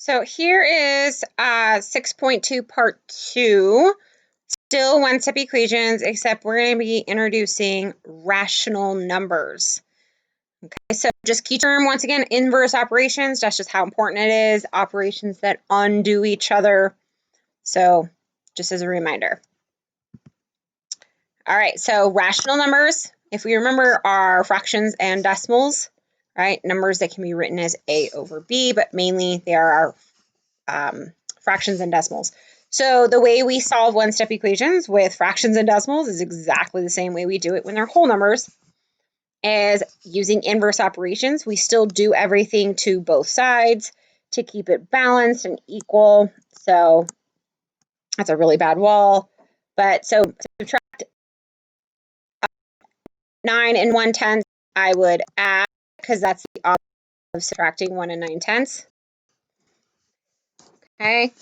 So here is 6.2 part 2, still one-step equations, except we're going to be introducing rational numbers. Okay, so just key term, once again, inverse operations. That's just how important it is. Operations that undo each other. So just as a reminder. All right, so rational numbers, if we remember, are fractions and decimals, right? Numbers that can be written as A over B, but mainly they are our fractions and decimals. So the way we solve one-step equations with fractions and decimals is exactly the same way we do it when they're whole numbers, as using inverse operations. We still do everything to both sides to keep it balanced and equal. So that's a really bad wall. But so subtract 9 and 1/10, I would add, because that's the opposite of subtracting 1 and 9/10. Okay,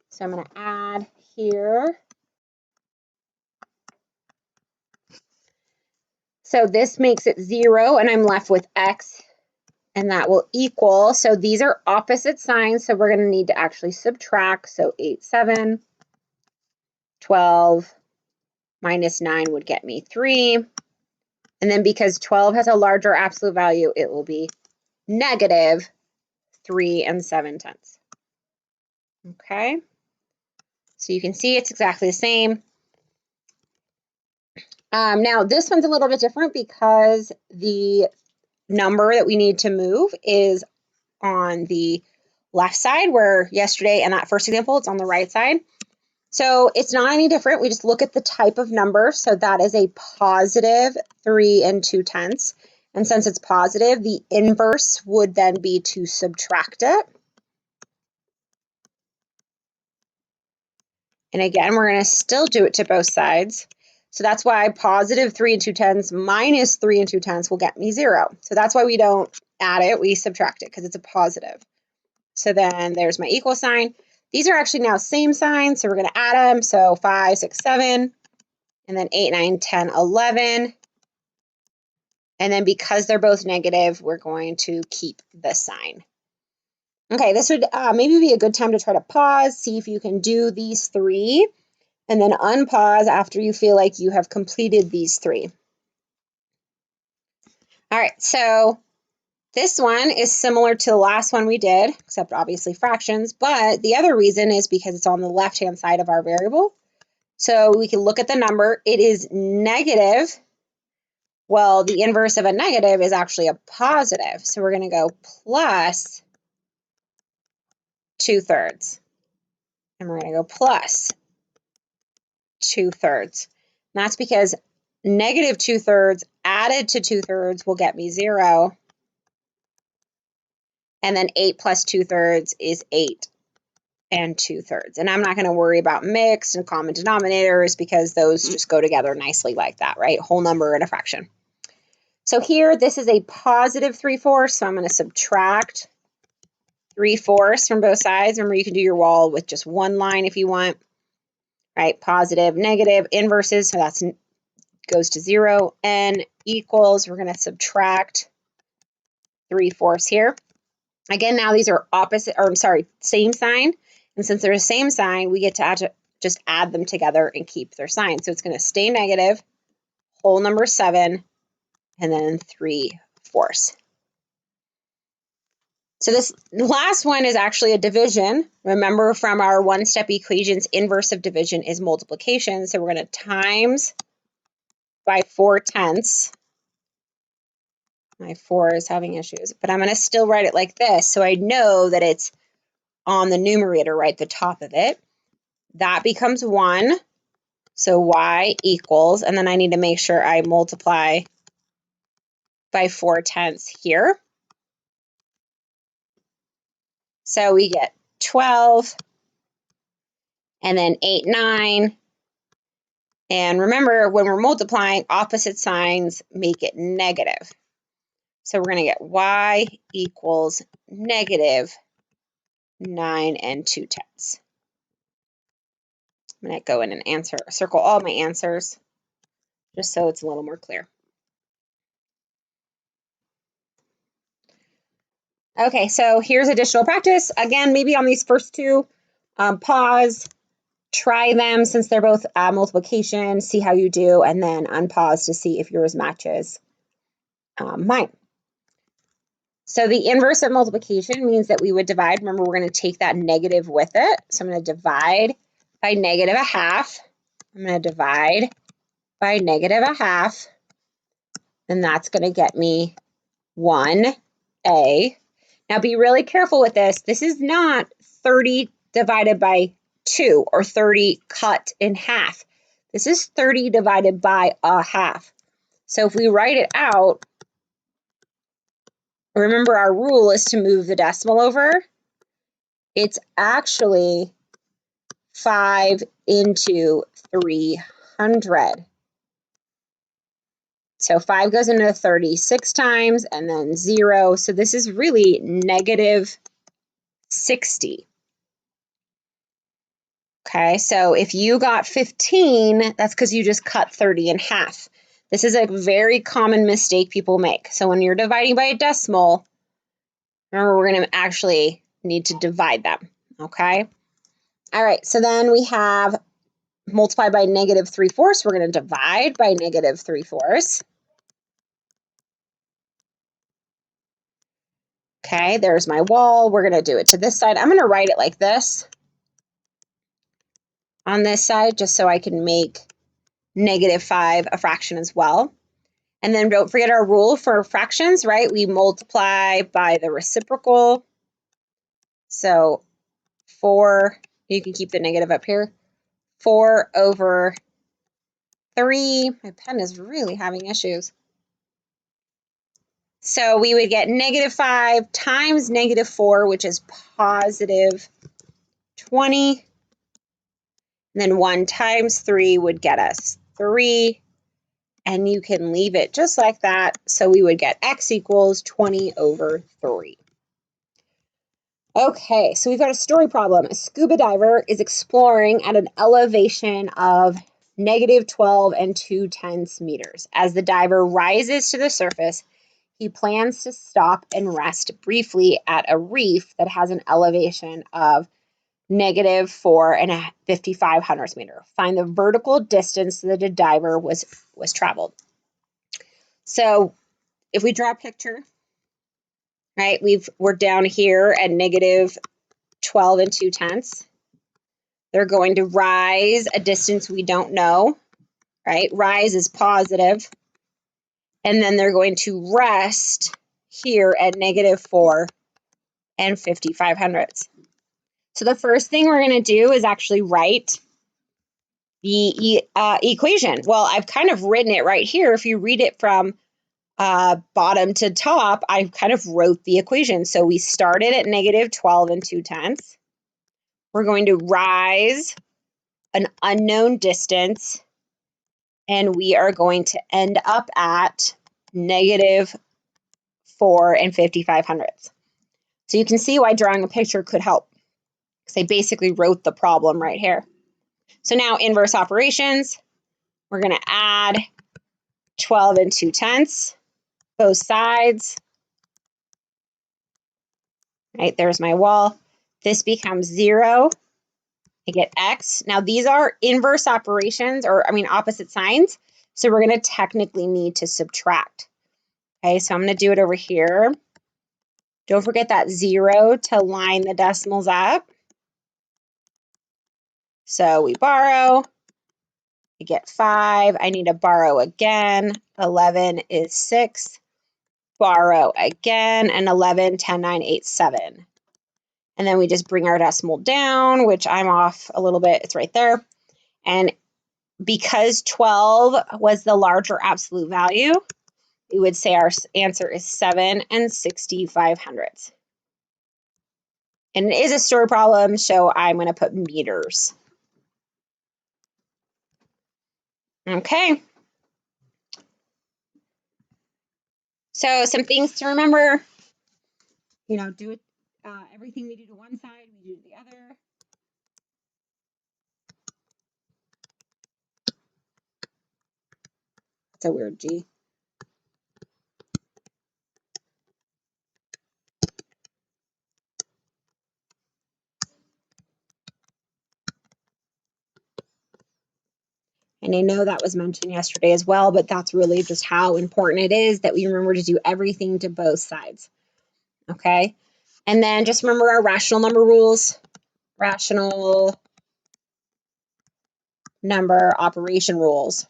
so I'm going to add here. So this makes it 0, and I'm left with x, and that will equal. So these are opposite signs, so we're going to need to actually subtract. So 8, 7, 12 minus 9 would get me 3. And then because 12 has a larger absolute value, it will be negative 3 7/10. Okay, so you can see it's exactly the same. Now this one's a little bit different because the number that we need to move is on the left side, where yesterday in that first example, it's on the right side. So it's not any different. We just look at the type of number. So that is a positive 3 2/10. And since it's positive, the inverse would then be to subtract it. And again, we're going to still do it to both sides. So that's why positive 3 2/10 minus 3 2/10 will get me 0. So that's why we don't add it, we subtract it, because it's a positive. So then there's my equal sign. These are actually now same signs, so we're going to add them. So 5, 6, 7, and then 8, 9, 10, 11. And then because they're both negative, we're going to keep the sign. Okay, this would maybe be a good time to try to pause, see if you can do these 3, and then unpause after you feel like you have completed these 3. All right, so this one is similar to the last one we did, except obviously fractions, but the other reason is because it's on the left-hand side of our variable. So we can look at the number. It is negative. Well, the inverse of a negative is actually a positive. So we're going to go plus 2/3. And we're going to go plus 2/3. And that's because negative 2/3 added to 2/3 will get me 0. And then 8 plus 2/3 is 8 2/3. And I'm not going to worry about mixed and common denominators because those just go together nicely like that, right? Whole number and a fraction. So here, this is a positive 3/4, so I'm going to subtract 3/4 from both sides. Remember, you can do your wall with just one line if you want, right? Positive, negative, inverses, so that goes to 0, and equals, we're going to subtract 3/4 here. Again, now these are opposite, or I'm sorry, same sign, and since they're the same sign, we get to just add them together and keep their sign. So it's going to stay negative, whole number 7, and then 3/4. So this last one is actually a division. Remember from our one-step equations, inverse of division is multiplication. So we're going to times by 4/10. My 4 is having issues, but I'm going to still write it like this. So I know that it's on the numerator, right, the top of it. That becomes 1. So y equals, and then I need to make sure I multiply by 4/10 here. So we get 12, and then 8, 9. And remember, when we're multiplying, opposite signs make it negative. So we're going to get y equals negative 9 2/10. I'm going to go in and circle all my answers just so it's a little more clear. Okay, so here's additional practice. Again, maybe on these first two, pause, try them since they're both multiplication, see how you do, and then unpause to see if yours matches mine. So the inverse of multiplication means that we would divide. Remember, we're going to take that negative with it. So I'm going to divide by negative a half. I'm going to divide by negative a half. And that's going to get me 1a. Now be really careful with this. This is not 30 divided by 2 or 30 cut in half. This is 30 divided by a half. So if we write it out, remember our rule is to move the decimal over. It's actually 5 into 300. So 5 goes into 36 times and then 0. So this is really negative 60. Okay, so if you got 15, that's because you just cut 30 in half. This is a very common mistake people make. So when you're dividing by a decimal, remember we're going to actually need to divide them. Okay. All right, so then we have multiply by negative 3/4. We're going to divide by negative 3/4. Okay, there's my wall. We're going to do it to this side. I'm going to write it like this on this side just so I can make -5 a fraction as well. And then don't forget our rule for fractions, right? We multiply by the reciprocal. So 4, you can keep the negative up here, 4 over 3. My pen is really having issues. So we would get -5 times -4, which is positive 20. And then 1 times 3 would get us 3. And you can leave it just like that. So we would get x equals 20 over 3. Okay, so we've got a story problem. A scuba diver is exploring at an elevation of -12 and 2/10 meters. As the diver rises to the surface, he plans to stop and rest briefly at a reef that has an elevation of -4 and 5,500 meters. Find the vertical distance that the diver was traveled. So if we draw a picture, right, we're down here at -12 and 2/10. They're going to rise a distance we don't know, right? Rise is positive. And then they're going to rest here at -4 and 5,500. So the first thing we're going to do is actually write the equation. Well, I've kind of written it right here. If you read it from bottom to top, I kind of wrote the equation. So we started at -12 and 2/10. We're going to rise an unknown distance, and we are going to end up at -4 and 5,500. So you can see why drawing a picture could help, because I basically wrote the problem right here. So now inverse operations, we're going to add 12 and 2/10, both sides. Right, there's my wall. This becomes 0. I get x. Now these are inverse operations, or I mean opposite signs. So we're going to technically need to subtract. Okay, so I'm going to do it over here. Don't forget that 0 to line the decimals up. So we borrow. I get 5. I need to borrow again. 11 is 6. Borrow again. And 11, 10, 9, 8, 7. And then we just bring our decimal down, which I'm off a little bit. It's right there. And because 12 was the larger absolute value, we would say our answer is 7 and 6,500. And it is a story problem, so I'm going to put meters. Okay. So some things to remember, do it. Everything we do to one side, we do to the other. That's a weird G. And I know that was mentioned yesterday as well, but that's really just how important it is that we remember to do everything to both sides. Okay? And then just remember our rational number rules. Rational number operation rules.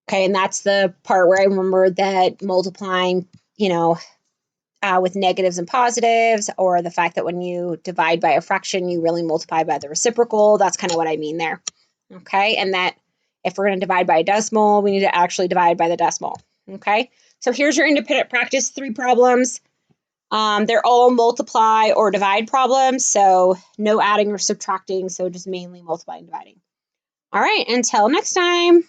Okay, and that's the part where I remember that multiplying, with negatives and positives, or the fact that when you divide by a fraction, you really multiply by the reciprocal. That's kind of what I mean there. Okay, and that if we're going to divide by a decimal, we need to actually divide by the decimal. Okay, so here's your independent practice 3 problems. They're all multiply or divide problems, so no adding or subtracting, so just mainly multiplying and dividing. All right, until next time.